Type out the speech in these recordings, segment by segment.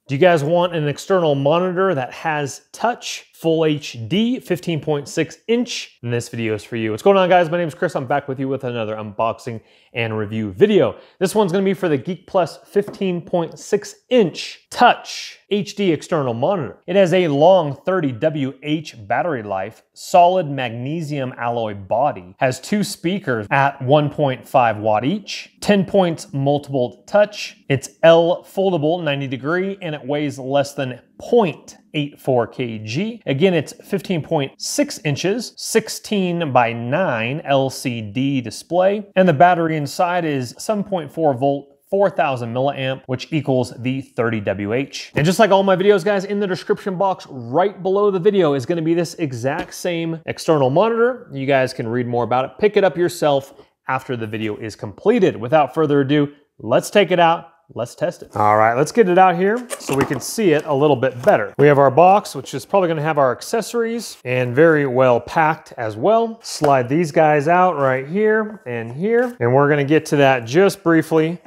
Do you guys want an external monitor that has touch, full HD, 15.6 inch? Then this video is for you. What's going on, guys? My name is Chris. I'm back with you with another unboxing and review video. This one's gonna be for the Geekplus 15.6 inch touch HD external monitor. It has a long 30 WH battery life, solid magnesium alloy body, has 2 speakers at 1.5 watt each, 10 points multiple touch. It's L foldable 90 degree and it weighs less than 0.84 kg. Again, it's 15.6 inches, 16 by 9 LCD display, and the battery inside is 7.4 volt, 4,000 milliamp, which equals the 30 WH. And just like all my videos, guys, in the description box right below the video is gonna be this exact same external monitor. You guys can read more about it, pick it up yourself after the video is completed. Without further ado, let's take it out. Let's test it. All right, let's get it out here so we can see it a little bit better. We have our box, which is probably gonna have our accessories and very well packed as well. Slide these guys out right here, and we're gonna get to that just briefly.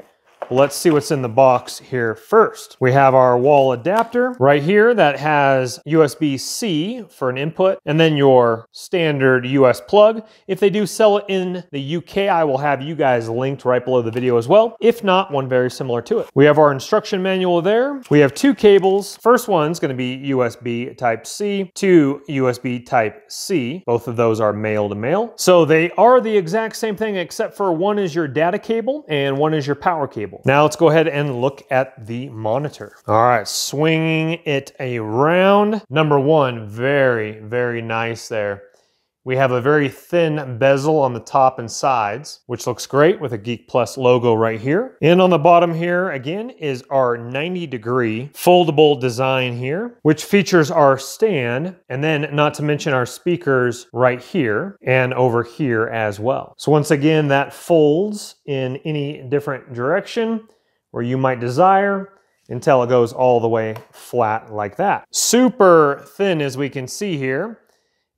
Let's see what's in the box here first. We have our wall adapter right here that has USB-C for an input, and then your standard US plug. If they do sell it in the UK, I will have you guys linked right below the video as well. If not, one very similar to it. We have our instruction manual there. We have 2 cables. First one's gonna be USB Type-C to USB Type-C. Both of those are male to male. So they are the exact same thing, except for one is your data cable and one is your power cable. Now let's go ahead and look at the monitor. All right, swinging it around. Number one, very, very nice there. We have a very thin bezel on the top and sides, which looks great with a Geekplus logo right here. And on the bottom here, again, is our 90 degree foldable design here, which features our stand, and then not to mention our speakers right here and over here as well. So once again, that folds in any different direction where you might desire until it goes all the way flat like that. Super thin, as we can see here.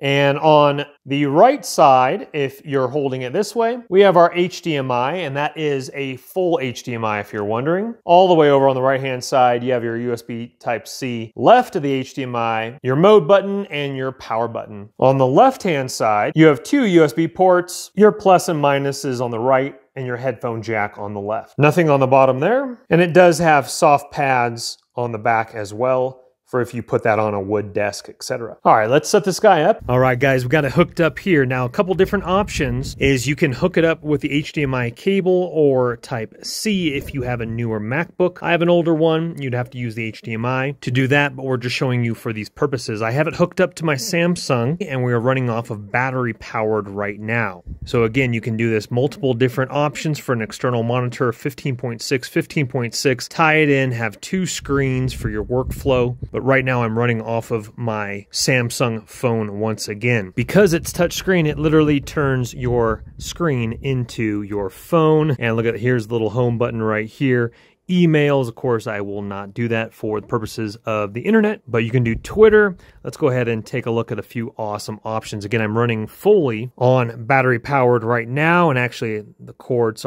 And on the right side, if you're holding it this way, we have our HDMI, and that is a full HDMI if you're wondering. All the way over on the right-hand side, you have your USB Type-C. Left of the HDMI, your mode button and your power button. On the left-hand side, you have 2 USB ports, your plus and minuses on the right, and your headphone jack on the left. Nothing on the bottom there, and it does have soft pads on the back as well, for if you put that on a wood desk, etc. All right, let's set this guy up. All right, guys, we got it hooked up here. Now, a couple different options is you can hook it up with the HDMI cable or Type-C if you have a newer MacBook. I have an older one. You'd have to use the HDMI to do that, but we're just showing you for these purposes. I have it hooked up to my Samsung, and we are running off of battery powered right now. So again, you can do this multiple different options for an external monitor, 15.6, 15.6, tie it in, have 2 screens for your workflow. But right now I'm running off of my Samsung phone once again. Because it's touchscreen, it literally turns your screen into your phone. And look at, here's the little home button right here. Emails, of course, I will not do that for the purposes of the internet, but you can do Twitter. Let's go ahead and take a look at a few awesome options. Again, I'm running fully on battery powered right now, and actually the cord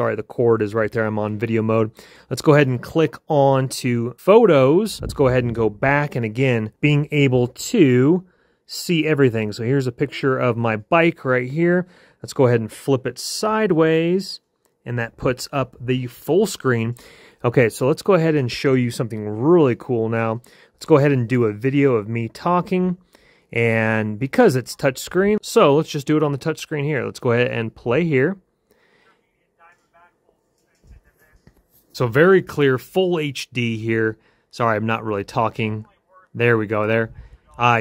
is right there. I'm on video mode. Let's go ahead and click on to photos. Let's go ahead and go back, and again, being able to see everything. So here's a picture of my bike right here. Let's go ahead and flip it sideways, and that puts up the full screen. Okay, so let's go ahead and show you something really cool now. Let's go ahead and do a video of me talking, and because it's touchscreen, so let's just do it on the touchscreen here. Let's go ahead and play here. So very clear, full HD here. Sorry, I'm not really talking. There we go there.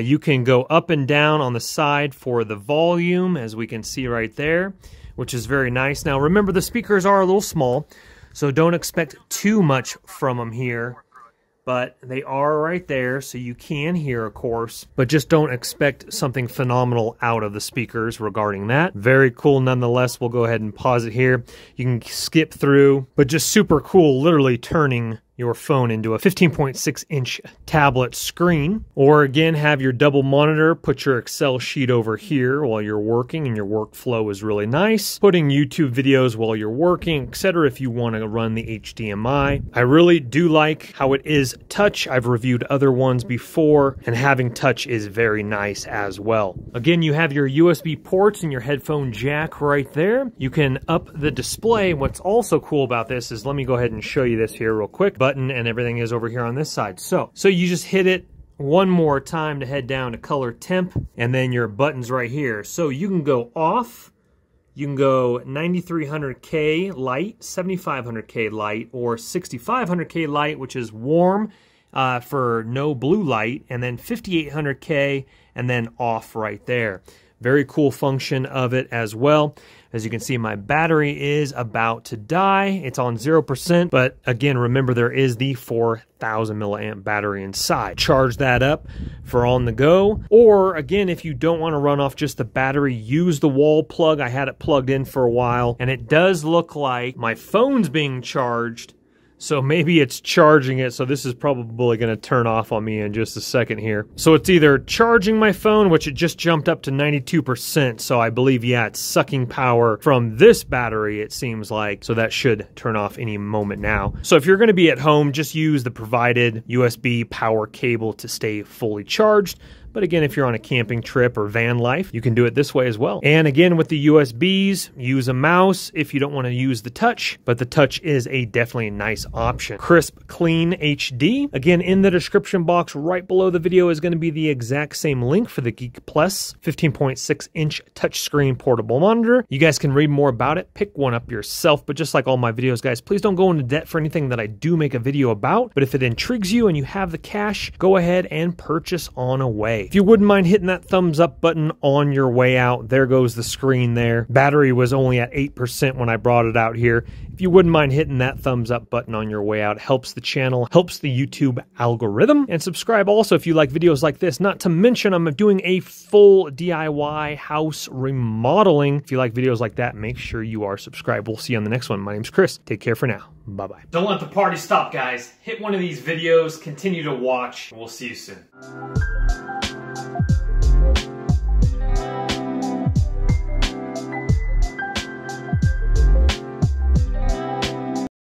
You can go up and down on the side for the volume, as we can see right there, which is very nice. Now remember, the speakers are a little small, so don't expect too much from them here, but they are right there, so you can hear, of course, but just don't expect something phenomenal out of the speakers regarding that. Very cool nonetheless. We'll go ahead and pause it here. You can skip through, but just super cool, literally turning your phone into a 15.6-inch tablet screen. Or again, have your double monitor, put your Excel sheet over here while you're working and your workflow is really nice. Putting YouTube videos while you're working, etc. if you want to run the HDMI. I really do like how it is touch. I've reviewed other ones before, and having touch is very nice as well. Again, you have your USB ports and your headphone jack right there. You can up the display. What's also cool about this is, let me go ahead and show you this here real quick. Button and everything is over here on this side. So you just hit it one more time to head down to color temp, and then your buttons right here. So you can go off, you can go 9300K light, 7500K light, or 6500K light, which is warm for no blue light, and then 5800K, and then off right there. Very cool function of it as well. As you can see, my battery is about to die. It's on 0%, but again, remember there is the 4,000 milliamp battery inside. Charge that up for on the go. Or again, if you don't want to run off just the battery, use the wall plug. I had it plugged in for a while, and it does look like my phone's being charged. So maybe it's charging it, so this is probably going to turn off on me in just a second here. So it's either charging my phone, which it just jumped up to 92%, so I believe, yeah, it's sucking power from this battery, it seems like, so that should turn off any moment now. So if you're going to be at home, just use the provided USB power cable to stay fully charged. But again, if you're on a camping trip or van life, you can do it this way as well. And again, with the USBs, use a mouse if you don't want to use the touch, but the touch is a definitely nice option. Crisp, clean HD. Again, in the description box right below the video is going to be the exact same link for the Geekplus 15.6-inch touchscreen portable monitor. You guys can read more about it, pick one up yourself, but just like all my videos, guys, please don't go into debt for anything that I do make a video about. But if it intrigues you and you have the cash, go ahead and purchase on away. If you wouldn't mind hitting that thumbs up button on your way out, there goes the screen there. Battery was only at 8% when I brought it out here. If you wouldn't mind hitting that thumbs up button on your way out, helps the channel, helps the YouTube algorithm. And subscribe also if you like videos like this. Not to mention, I'm doing a full DIY house remodeling. If you like videos like that, make sure you are subscribed. We'll see you on the next one. My name's Chris. Take care for now. Bye-bye. Don't let the party stop, guys. Hit one of these videos, continue to watch, and we'll see you soon.